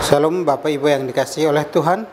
Shalom Bapak Ibu yang dikasihi oleh Tuhan.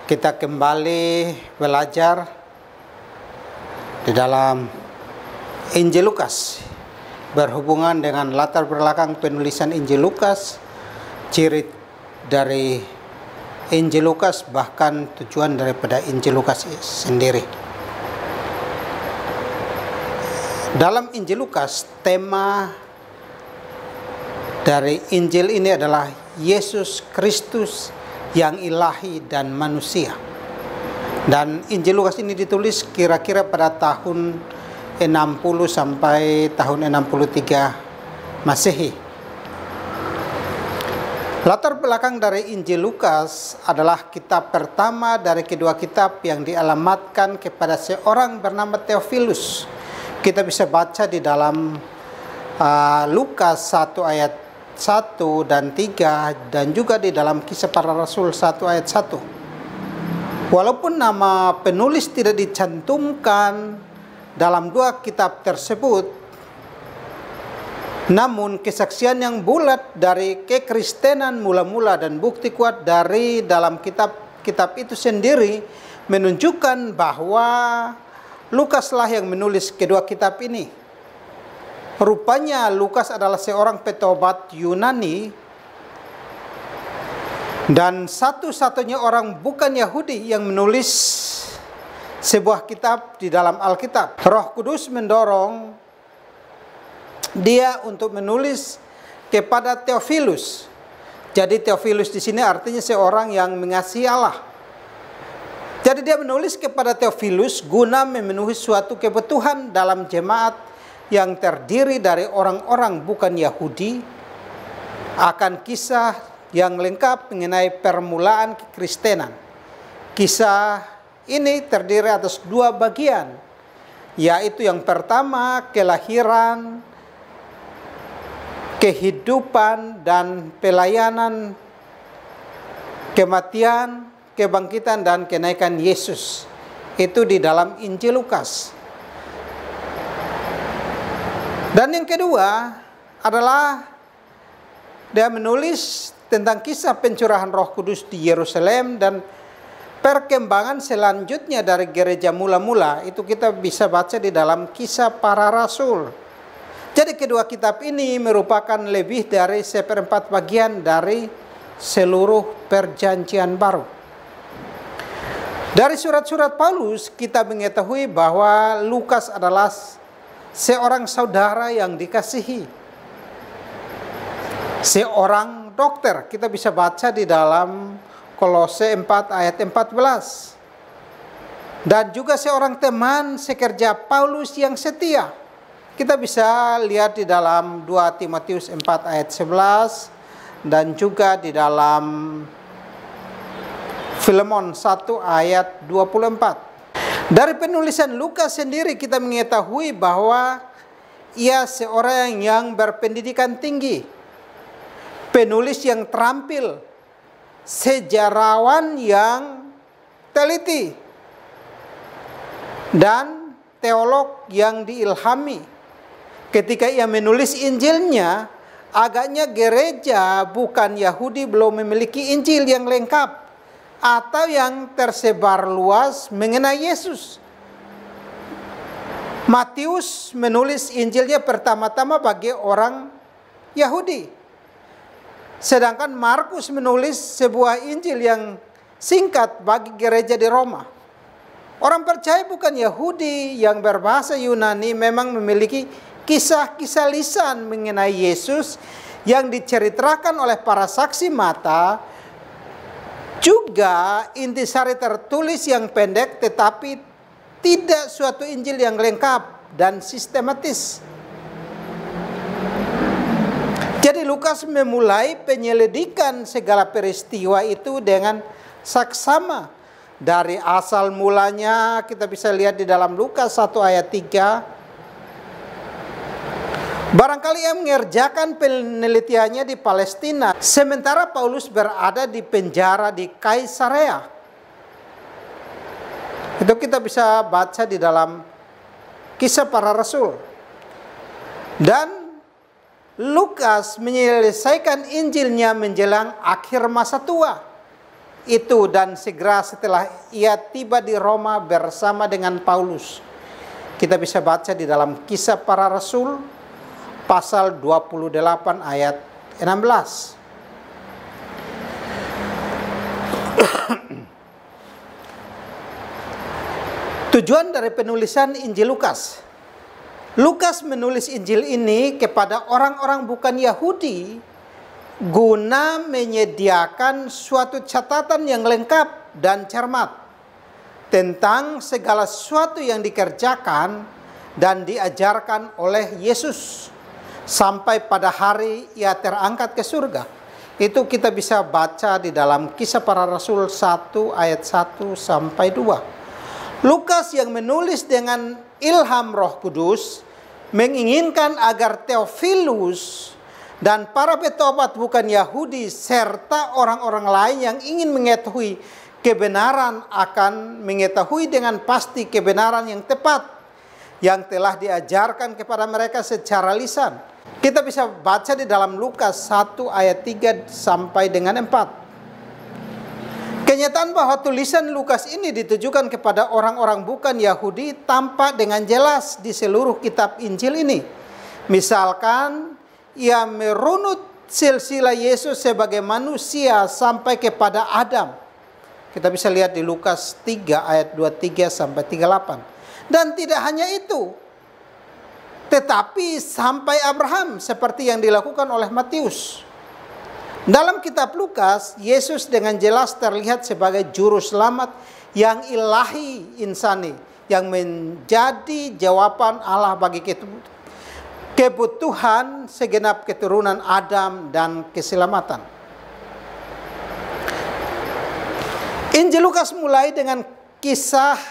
Kita kembali belajar di dalam Injil Lukas berhubungan dengan latar belakang penulisan Injil Lukas, ciri dari Injil Lukas, bahkan tujuan daripada Injil Lukas sendiri. Dalam Injil Lukas, tema dari Injil ini adalah Yesus Kristus yang ilahi dan manusia. Dan Injil Lukas ini ditulis kira-kira pada tahun 60 sampai tahun 63 Masehi. Latar belakang dari Injil Lukas adalah kitab pertama dari kedua kitab yang dialamatkan kepada seorang bernama Theophilus. Kita bisa baca di dalam Lukas 1 ayat 1 dan 3 dan juga di dalam Kisah Para Rasul 1 ayat 1. Walaupun nama penulis tidak dicantumkan dalam dua kitab tersebut, namun kesaksian yang bulat dari kekristenan mula-mula dan bukti kuat dari dalam kitab itu sendiri menunjukkan bahwa Lukaslah yang menulis kedua kitab ini. Rupanya Lukas adalah seorang petobat Yunani dan satu-satunya orang bukan Yahudi yang menulis sebuah kitab di dalam Alkitab. Roh Kudus mendorong dia untuk menulis kepada Theophilus. Jadi Theophilus di sini artinya seorang yang mengasihi Allah. Jadi dia menulis kepada Theophilus guna memenuhi suatu kebutuhan dalam jemaat yang terdiri dari orang-orang bukan Yahudi, akan kisah yang lengkap mengenai permulaan kekristenan. Kisah ini terdiri atas dua bagian, yaitu yang pertama kelahiran, kehidupan dan pelayanan, kematian, kebangkitan dan kenaikan Yesus. Itu di dalam Injil Lukas. Dan yang kedua adalah dia menulis tentang kisah pencurahan Roh Kudus di Yerusalem dan perkembangan selanjutnya dari gereja mula-mula. Itu kita bisa baca di dalam Kisah Para Rasul. Jadi kedua kitab ini merupakan lebih dari seperempat bagian dari seluruh perjanjian baru. Dari surat-surat Paulus kita mengetahui bahwa Lukas adalah seorang saudara yang dikasihi, seorang dokter. Kita bisa baca di dalam Kolose 4 ayat 14. Dan juga seorang teman sekerja Paulus yang setia. Kita bisa lihat di dalam 2 Timotius 4 ayat 11 dan juga di dalam Filemon 1 ayat 24. Dari penulisan Lukas sendiri kita mengetahui bahwa ia seorang yang berpendidikan tinggi, penulis yang terampil, sejarawan yang teliti, dan teolog yang diilhami. Ketika ia menulis Injilnya, agaknya gereja bukan Yahudi belum memiliki Injil yang lengkap atau yang tersebar luas mengenai Yesus. Matius menulis Injilnya pertama-tama bagi orang Yahudi, sedangkan Markus menulis sebuah Injil yang singkat bagi gereja di Roma. Orang percaya bukan Yahudi yang berbahasa Yunani memang memiliki kisah-kisah lisan mengenai Yesus yang diceritakan oleh para saksi mata. Juga intisari tertulis yang pendek tetapi tidak suatu Injil yang lengkap dan sistematis. Jadi Lukas memulai penyelidikan segala peristiwa itu dengan saksama. Dari asal mulanya kita bisa lihat di dalam Lukas 1 ayat 3. Barangkali ia mengerjakan penelitiannya di Palestina, sementara Paulus berada di penjara di Kaisarea. Itu kita bisa baca di dalam Kisah Para Rasul. Dan Lukas menyelesaikan Injilnya menjelang akhir masa tua itu, dan segera setelah ia tiba di Roma bersama dengan Paulus. Kita bisa baca di dalam Kisah Para Rasul pasal 28 ayat 16. Tujuan dari penulisan Injil Lukas. Lukas menulis Injil ini kepada orang-orang bukan Yahudi guna menyediakan suatu catatan yang lengkap dan cermat tentang segala sesuatu yang dikerjakan dan diajarkan oleh Yesus sampai pada hari ia terangkat ke surga. Itu kita bisa baca di dalam Kisah Para Rasul 1 ayat 1 sampai 2. Lukas yang menulis dengan ilham Roh Kudus menginginkan agar Theophilus dan para petobat bukan Yahudi serta orang-orang lain yang ingin mengetahui kebenaran akan mengetahui dengan pasti kebenaran yang tepat yang telah diajarkan kepada mereka secara lisan. Kita bisa baca di dalam Lukas 1 ayat 3 sampai dengan 4. Kenyataan bahwa tulisan Lukas ini ditujukan kepada orang-orang bukan Yahudi tampak dengan jelas di seluruh kitab Injil ini. Misalkan, ia merunut silsilah Yesus sebagai manusia sampai kepada Adam. Kita bisa lihat di Lukas 3 ayat 23 sampai 38. Dan tidak hanya itu, tetapi sampai Abraham seperti yang dilakukan oleh Matius. Dalam kitab Lukas, Yesus dengan jelas terlihat sebagai juru selamat yang ilahi insani, yang menjadi jawaban Allah bagi kebutuhan segenap keturunan Adam dan keselamatan. Injil Lukas mulai dengan kisah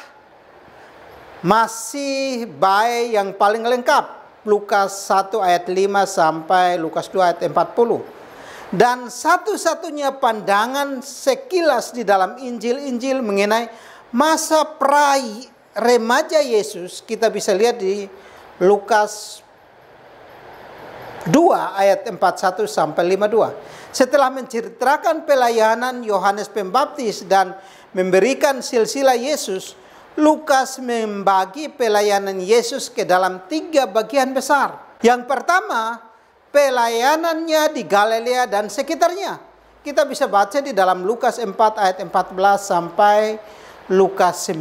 masih bayi yang paling lengkap, Lukas 1 ayat 5 sampai Lukas 2 ayat 40. Dan satu-satunya pandangan sekilas di dalam Injil-Injil mengenai masa remaja Yesus, kita bisa lihat di Lukas 2 ayat 41 sampai 52. Setelah menceritakan pelayanan Yohanes Pembaptis dan memberikan silsilah Yesus, Lukas membagi pelayanan Yesus ke dalam 3 bagian besar. Yang pertama, pelayanannya di Galilea dan sekitarnya. Kita bisa baca di dalam Lukas 4 ayat 14 sampai Lukas 9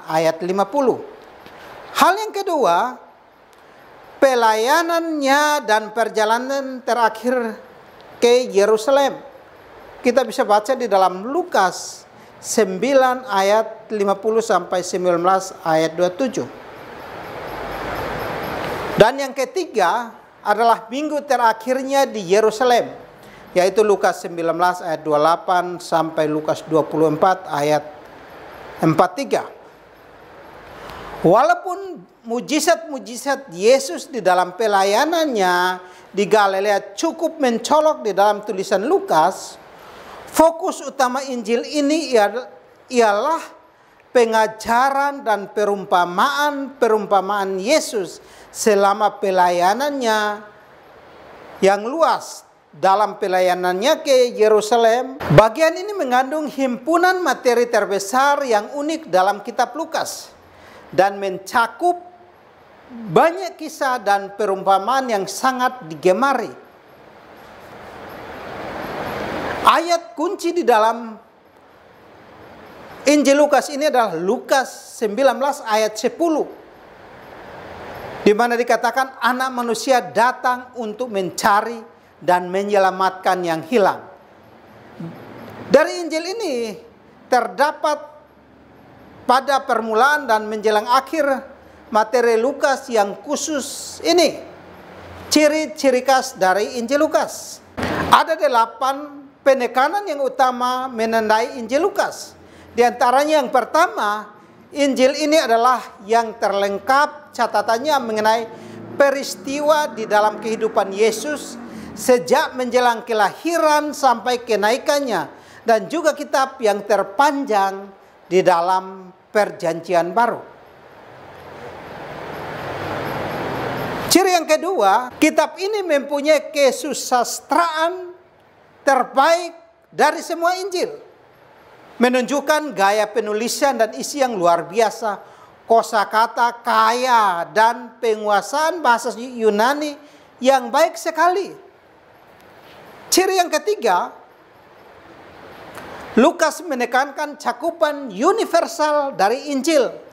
ayat 50. Hal yang kedua, pelayanannya dan perjalanan terakhir ke Yerusalem. Kita bisa baca di dalam Lukas 9 ayat 50 sampai 19 ayat 27. Dan yang ketiga adalah minggu terakhirnya di Yerusalem, yaitu Lukas 19 ayat 28 sampai Lukas 24 ayat 43. Walaupun mujizat-mujizat Yesus di dalam pelayanannya di Galilea cukup mencolok di dalam tulisan Lukas, fokus utama Injil ini ialah pengajaran dan perumpamaan Yesus selama pelayanannya yang luas. Dalam pelayanannya ke Yerusalem, bagian ini mengandung himpunan materi terbesar yang unik dalam kitab Lukas dan mencakup banyak kisah dan perumpamaan yang sangat digemari. Ayat kunci di dalam Injil Lukas ini adalah Lukas 19 ayat 10. Di mana dikatakan anak manusia datang untuk mencari dan menyelamatkan yang hilang. Dari Injil ini terdapat pada permulaan dan menjelang akhir materi Lukas yang khusus ini. Ciri-ciri khas dari Injil Lukas. Ada 8 penekanan yang utama menandai Injil Lukas. Di antaranya yang pertama, Injil ini adalah yang terlengkap catatannya mengenai peristiwa di dalam kehidupan Yesus sejak menjelang kelahiran sampai kenaikannya, dan juga kitab yang terpanjang di dalam Perjanjian Baru. Ciri yang kedua, kitab ini mempunyai kesusastraan terbaik dari semua Injil. Menunjukkan gaya penulisan dan isi yang luar biasa, kosakata kaya dan penguasaan bahasa Yunani yang baik sekali. Ciri yang ketiga, Lukas menekankan cakupan universal dari Injil,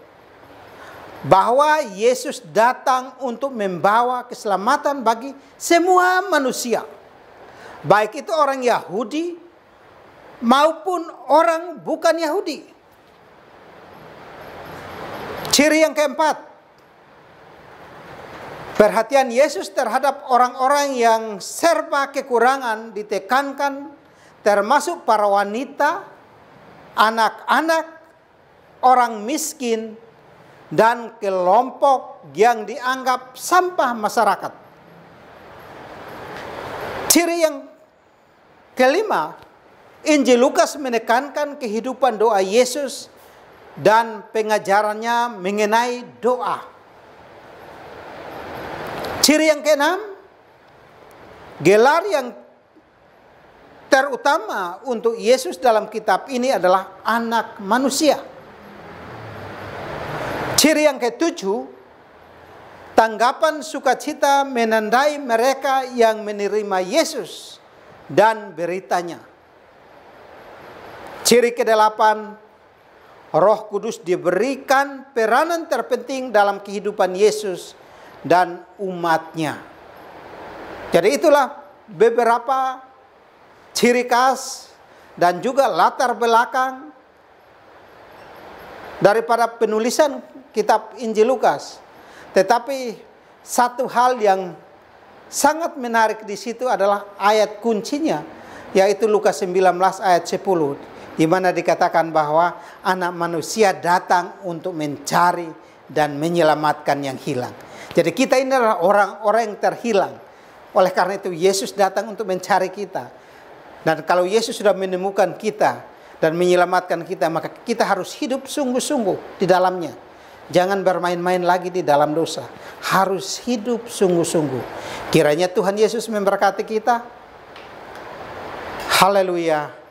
bahwa Yesus datang untuk membawa keselamatan bagi semua manusia, baik itu orang Yahudi maupun orang bukan Yahudi. Ciri yang keempat, perhatian Yesus terhadap orang-orang yang serba kekurangan ditekankan, termasuk para wanita, anak-anak, orang miskin, dan kelompok yang dianggap sampah masyarakat. Ciri yang kelima, Injil Lukas menekankan kehidupan doa Yesus dan pengajarannya mengenai doa. Ciri yang keenam, gelar yang terutama untuk Yesus dalam kitab ini adalah anak manusia. Ciri yang ketujuh, tanggapan sukacita menandai mereka yang menerima Yesus dan beritanya. Ciri kedelapan, Roh Kudus diberikan peranan terpenting dalam kehidupan Yesus dan umatnya. Jadi itulah beberapa ciri khas dan juga latar belakang daripada penulisan kitab Injil Lukas. Tetapi satu hal yang sangat menarik di situ adalah ayat kuncinya, yaitu Lukas 19 ayat 10, di mana dikatakan bahwa anak manusia datang untuk mencari dan menyelamatkan yang hilang. Jadi kita ini adalah orang-orang yang terhilang. Oleh karena itu Yesus datang untuk mencari kita. Dan kalau Yesus sudah menemukan kita dan menyelamatkan kita, maka kita harus hidup sungguh-sungguh di dalamnya. Jangan bermain-main lagi di dalam dosa. Harus hidup sungguh-sungguh. Kiranya Tuhan Yesus memberkati kita. Haleluya.